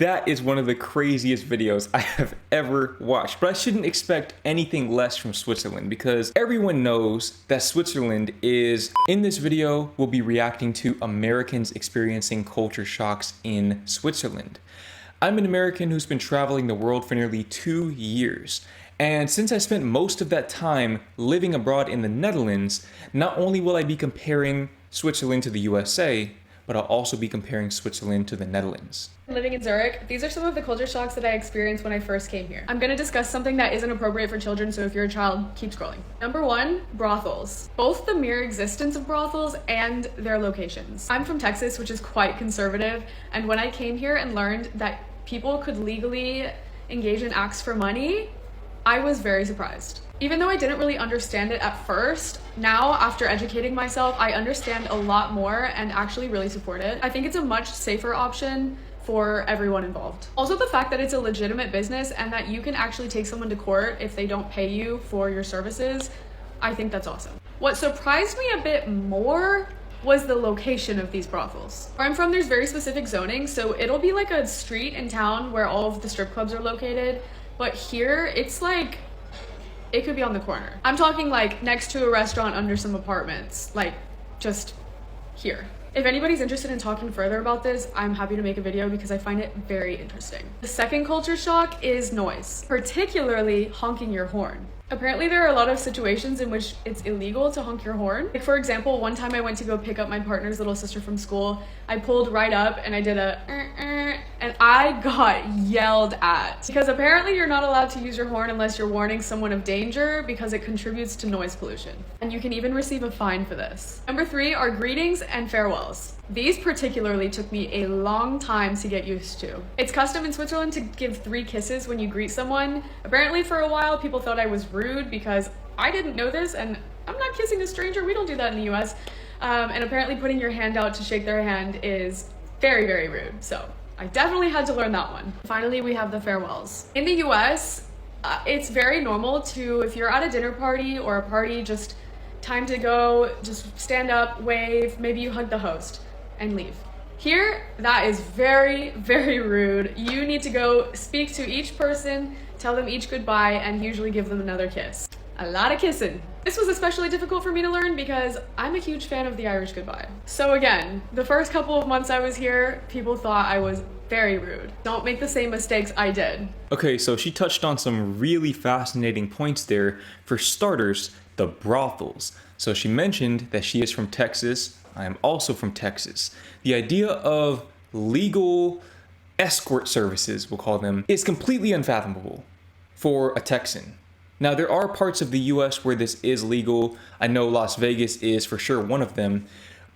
That is one of the craziest videos I have ever watched, but I shouldn't expect anything less from Switzerland because everyone knows that Switzerland is. In this video, we'll be reacting to Americans experiencing culture shocks in Switzerland. I'm an American who's been traveling the world for nearly 2 years. And since I spent most of that time living abroad in the Netherlands, not only will I be comparing Switzerland to the USA, but I'll also be comparing Switzerland to the Netherlands. Living in Zurich, these are some of the culture shocks that I experienced when I first came here. I'm gonna discuss something that isn't appropriate for children, so if you're a child, keep scrolling. Number 1, brothels. Both the mere existence of brothels and their locations. I'm from Texas, which is quite conservative, and when I came here and learned that people could legally engage in acts for money, I was very surprised. Even though I didn't really understand it at first, now after educating myself, I understand a lot more and actually really support it. I think it's a much safer option for everyone involved. Also, the fact that it's a legitimate business and that you can actually take someone to court if they don't pay you for your services, I think that's awesome. What surprised me a bit more was the location of these brothels. Where I'm from, there's very specific zoning, so it'll be like a street in town where all of the strip clubs are located, but here it's like, it could be on the corner. I'm talking like next to a restaurant under some apartments, like just here. If anybody's interested in talking further about this, I'm happy to make a video because I find it very interesting. The second culture shock is noise, particularly honking your horn. Apparently there are a lot of situations in which it's illegal to honk your horn. Like for example, one time I went to go pick up my partner's little sister from school. I pulled right up and I did a and I got yelled at. Because apparently you're not allowed to use your horn unless you're warning someone of danger because it contributes to noise pollution. And you can even receive a fine for this. Number 3 are greetings and farewells. These particularly took me a long time to get used to. It's custom in Switzerland to give 3 kisses when you greet someone. Apparently for a while people thought I was rude because I didn't know this and I'm not kissing a stranger, we don't do that in the US. And apparently putting your hand out to shake their hand is very, very rude. So I definitely had to learn that one. Finally, we have the farewells. In the US, it's very normal to, if you're at a dinner party or a party, just time to go, just stand up, wave, maybe you hug the host and leave. Here, that is very, very rude. You need to go speak to each person, tell them each goodbye, and usually give them another kiss. A lot of kissing. This was especially difficult for me to learn because I'm a huge fan of the Irish goodbye. So again, the first couple of months I was here, people thought I was very rude. Don't make the same mistakes I did. Okay, so she touched on some really fascinating points there. For starters, the brothels. So she mentioned that she is from Texas. I am also from Texas. The idea of legal escort services, we'll call them, is completely unfathomable for a Texan. Now, there are parts of the US where this is legal. I know Las Vegas is for sure one of them,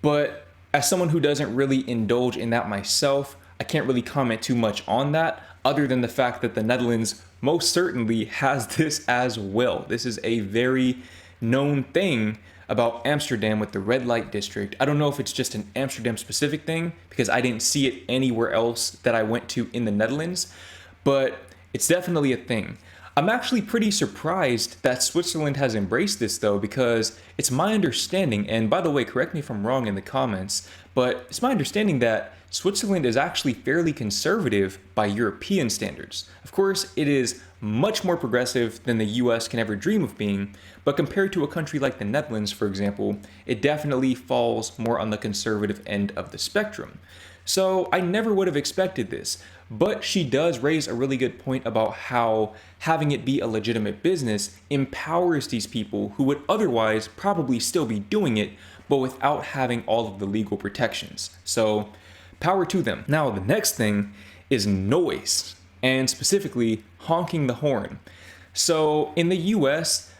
but as someone who doesn't really indulge in that myself, I can't really comment too much on that other than the fact that the Netherlands most certainly has this as well. This is a very known thing about Amsterdam with the red light district. I don't know if it's just an Amsterdam specific thing because I didn't see it anywhere else that I went to in the Netherlands, but it's definitely a thing. I'm actually pretty surprised that Switzerland has embraced this though, because it's my understanding, and by the way, correct me if I'm wrong in the comments, but it's my understanding that Switzerland is actually fairly conservative by European standards. Of course, it is much more progressive than the US can ever dream of being, but compared to a country like the Netherlands, for example, it definitely falls more on the conservative end of the spectrum. So I never would have expected this, but she does raise a really good point about how having it be a legitimate business empowers these people who would otherwise probably still be doing it, but without having all of the legal protections. So power to them. Now, the next thing is noise, and specifically honking the horn. So in the US,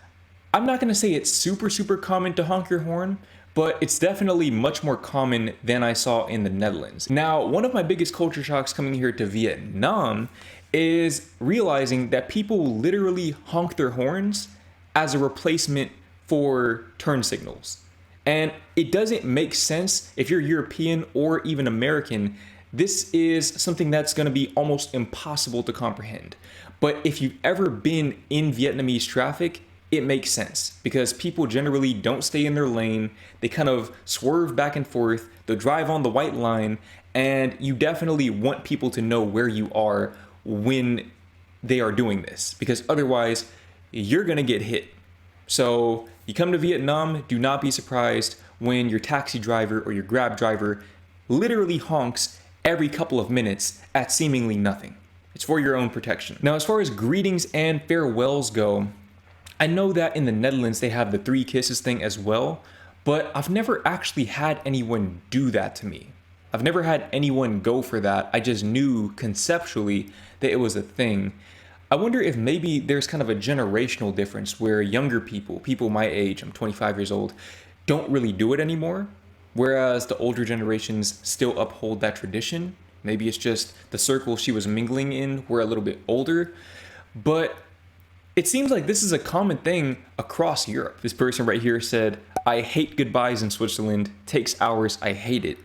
I'm not gonna say it's super common to honk your horn, but it's definitely much more common than I saw in the Netherlands. Now, one of my biggest culture shocks coming here to Vietnam is realizing that people literally honk their horns as a replacement for turn signals. And it doesn't make sense if you're European or even American. This is something that's gonna be almost impossible to comprehend. But if you've ever been in Vietnamese traffic, it makes sense because people generally don't stay in their lane. They kind of swerve back and forth. They'll drive on the white line, and you definitely want people to know where you are when they are doing this, because otherwise you're gonna get hit. So you come to Vietnam, do not be surprised when your taxi driver or your Grab driver literally honks every couple of minutes at seemingly nothing. It's for your own protection. Now, as far as greetings and farewells go, I know that in the Netherlands they have the 3 kisses thing as well, but I've never actually had anyone do that to me. I've never had anyone go for that. I just knew conceptually that it was a thing. I wonder if maybe there's kind of a generational difference where younger people my age, I'm 25 years old, don't really do it anymore, whereas the older generations still uphold that tradition. Maybe it's just the circle she was mingling in were a little bit older, but it seems like this is a common thing across Europe. This person right here said, "I hate goodbyes in Switzerland. Takes hours. I hate it."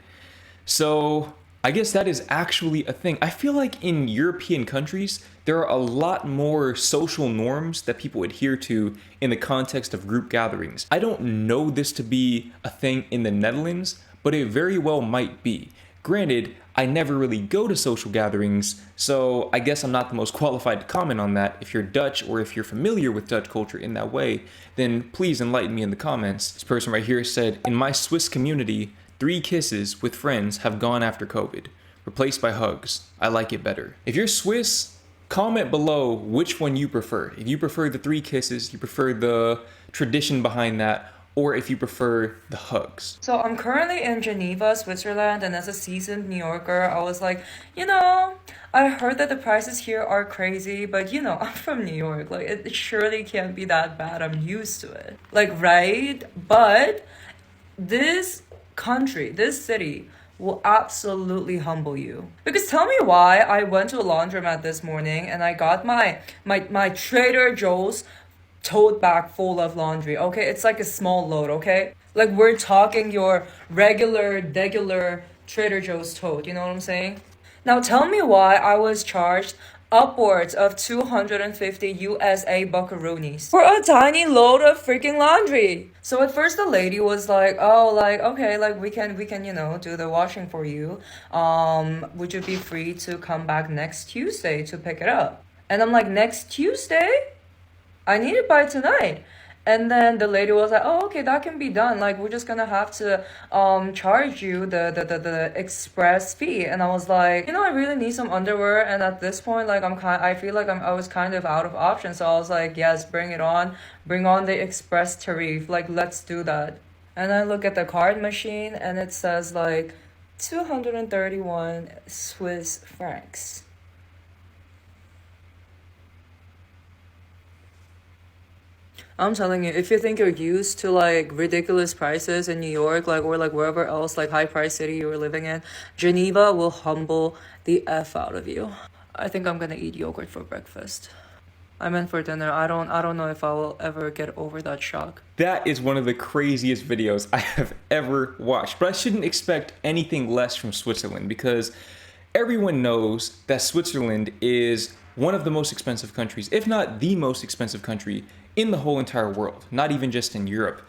So I guess that is actually a thing. I feel like in European countries, there are a lot more social norms that people adhere to in the context of group gatherings. I don't know this to be a thing in the Netherlands, but it very well might be. Granted, I never really go to social gatherings, so I guess I'm not the most qualified to comment on that. If you're Dutch or if you're familiar with Dutch culture in that way, then please enlighten me in the comments. This person right here said, "In my Swiss community, 3 kisses with friends have gone after COVID, replaced by hugs. I like it better." If you're Swiss, comment below which one you prefer. If you prefer the 3 kisses, you prefer the tradition behind that, or if you prefer the hugs. So I'm currently in Geneva, Switzerland, and as a seasoned New Yorker, I was like, I heard that the prices here are crazy, but I'm from New York. Like, it surely can't be that bad. I'm used to it. Like, right? But this country, this city will absolutely humble you. Because tell me why I went to a laundromat this morning and I got my Trader Joe's tote bag full of laundry. Okay, it's like a small load. Okay, like we're talking your regular Trader Joe's tote. You know what I'm saying? Now tell me why I was charged upwards of 250 USA buckaroonies for a tiny load of freaking laundry. So at first the lady was like, "Oh, like, okay, like we can, do the washing for you. Would you be free to come back next Tuesday to pick it up?" And I'm like, "Next Tuesday? I need it by tonight." And then the lady was like, "Oh, okay, that can be done. Like, we're just gonna have to charge you the express fee." And I was like, I really need some underwear, and at this point, like, I feel like I was kind of out of options. So I was like, "Yes, bring it on. Bring on the express tariff. Like, let's do that." And I look at the card machine and it says like 231 Swiss francs. I'm telling you, if you think you're used to like ridiculous prices in New York, like, or like wherever else, like high price city you were living in, Geneva will humble the F out of you. I think I'm gonna eat yogurt for breakfast. I meant for dinner. I don't know if I will ever get over that shock. That is one of the craziest videos I have ever watched, but I shouldn't expect anything less from Switzerland because everyone knows that Switzerland is one of the most expensive countries, if not the most expensive country in the whole entire world, not even just in Europe.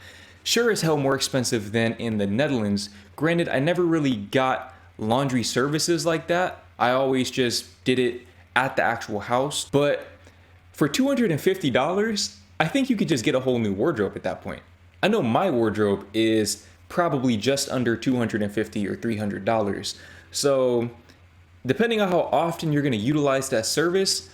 Sure as hell more expensive than in the Netherlands. Granted, I never really got laundry services like that. I always just did it at the actual house. But for $250, I think you could just get a whole new wardrobe at that point. I know my wardrobe is probably just under $250 or $300. So depending on how often you're going to utilize that service,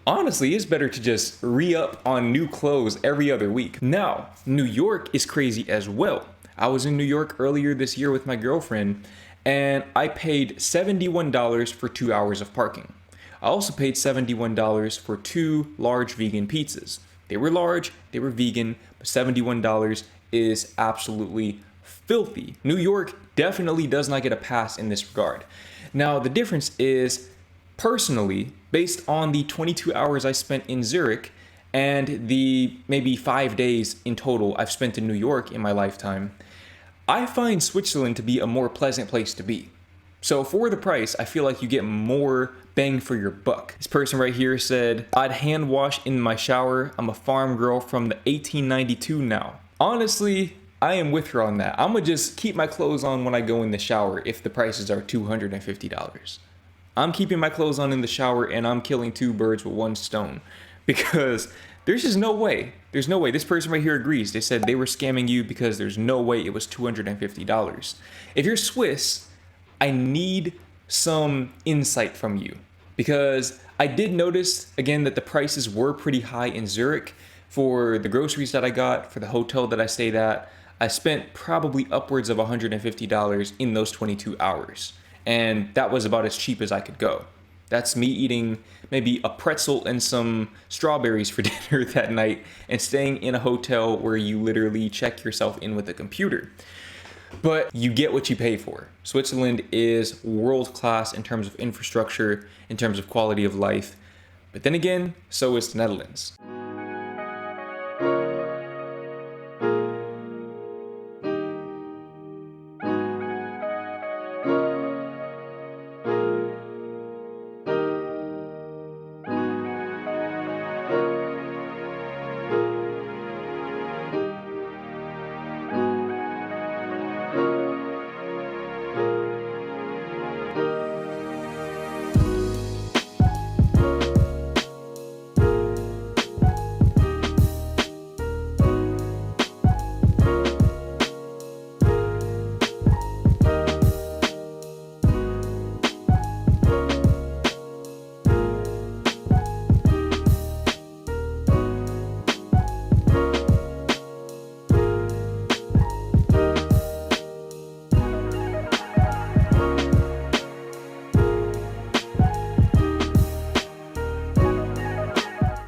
honestly, it's better to just re-up on new clothes every other week. Now, New York is crazy as well. I was in New York earlier this year with my girlfriend, and I paid $71 for 2 hours of parking. I also paid $71 for 2 large vegan pizzas. They were large, they were vegan, but $71 is absolutely filthy. New York definitely does not get a pass in this regard. Now, the difference is, personally, based on the 22 hours I spent in Zurich and the maybe 5 days in total I've spent in New York in my lifetime, I find Switzerland to be a more pleasant place to be. So for the price, I feel like you get more bang for your buck. This person right here said, I'd hand wash in my shower. I'm a farm girl from the 1892 now. Honestly, I am with her on that. I'm gonna just keep my clothes on when I go in the shower if the prices are $250. I'm keeping my clothes on in the shower and I'm killing two birds with one stone, because there's just no way. There's no way. This person right here agrees. They said they were scamming you because there's no way it was $250. If you're Swiss, I need some insight from you, because I did notice again that the prices were pretty high in Zurich for the groceries that I got, for the hotel that I stayed at. I spent probably upwards of $150 in those 22 hours. And that was about as cheap as I could go. That's me eating maybe a pretzel and some strawberries for dinner that night and staying in a hotel where you literally check yourself in with a computer. But you get what you pay for. Switzerland is world class in terms of infrastructure, in terms of quality of life. But then again, so is the Netherlands.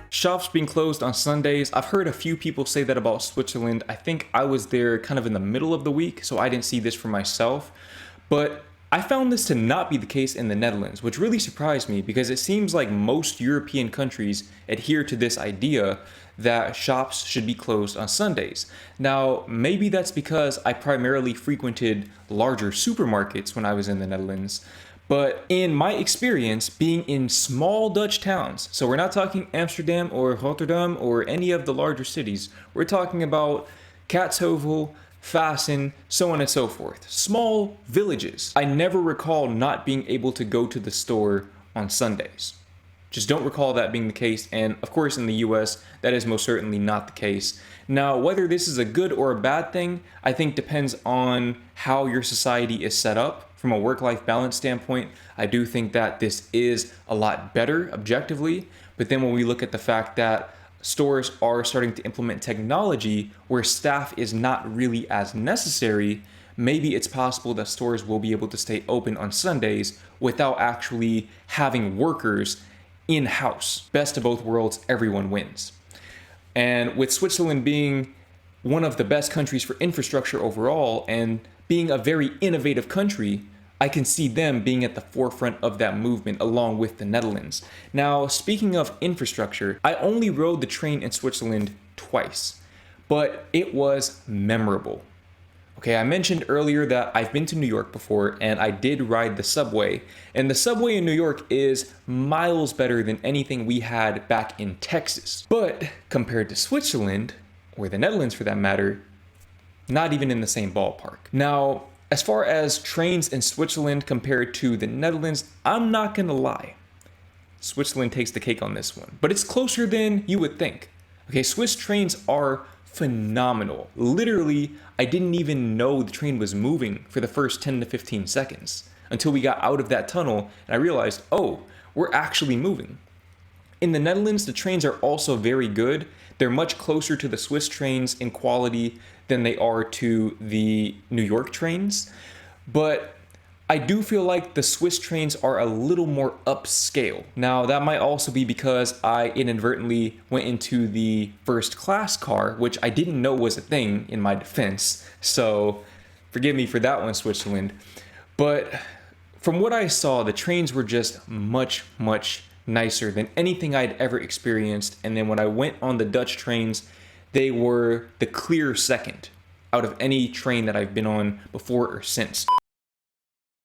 Shops being closed on Sundays. I've heard a few people say that about Switzerland. I think I was there kind of in the middle of the week, so I didn't see this for myself. But I found this to not be the case in the Netherlands, which really surprised me because it seems like most European countries adhere to this idea that shops should be closed on Sundays. Now, maybe that's because I primarily frequented larger supermarkets when I was in the Netherlands. But in my experience, being in small Dutch towns, so we're not talking Amsterdam or Rotterdam or any of the larger cities, we're talking about Kaatsheuvel, Fasen, so on and so forth. Small villages. I never recall not being able to go to the store on Sundays. Just don't recall that being the case, and of course in the US, that is most certainly not the case. Now, whether this is a good or a bad thing, I think depends on how your society is set up. From a work-life balance standpoint, I do think that this is a lot better objectively, but then when we look at the fact that stores are starting to implement technology where staff is not really as necessary, maybe it's possible that stores will be able to stay open on Sundays without actually having workers in-house. Best of both worlds, everyone wins. And with Switzerland being one of the best countries for infrastructure overall and being a very innovative country, I can see them being at the forefront of that movement along with the Netherlands. Now, speaking of infrastructure, I only rode the train in Switzerland twice, but it was memorable. Okay, I mentioned earlier that I've been to New York before and I did ride the subway, and the subway in New York is miles better than anything we had back in Texas. But compared to Switzerland, or the Netherlands for that matter, not even in the same ballpark. Now, as far as trains in Switzerland compared to the Netherlands, I'm not gonna lie. Switzerland takes the cake on this one, but it's closer than you would think. Okay, Swiss trains are phenomenal. Literally, I didn't even know the train was moving for the first 10 to 15 seconds until we got out of that tunnel and I realized, oh, we're actually moving. In the Netherlands, the trains are also very good. They're much closer to the Swiss trains in quality than they are to the New York trains. But I do feel like the Swiss trains are a little more upscale. Now, that might also be because I inadvertently went into the first class car, which I didn't know was a thing in my defense. So forgive me for that one, Switzerland. But from what I saw, the trains were just much, much nicer than anything I'd ever experienced. And then when I went on the Dutch trains, they were the clear second out of any train that I've been on before or since.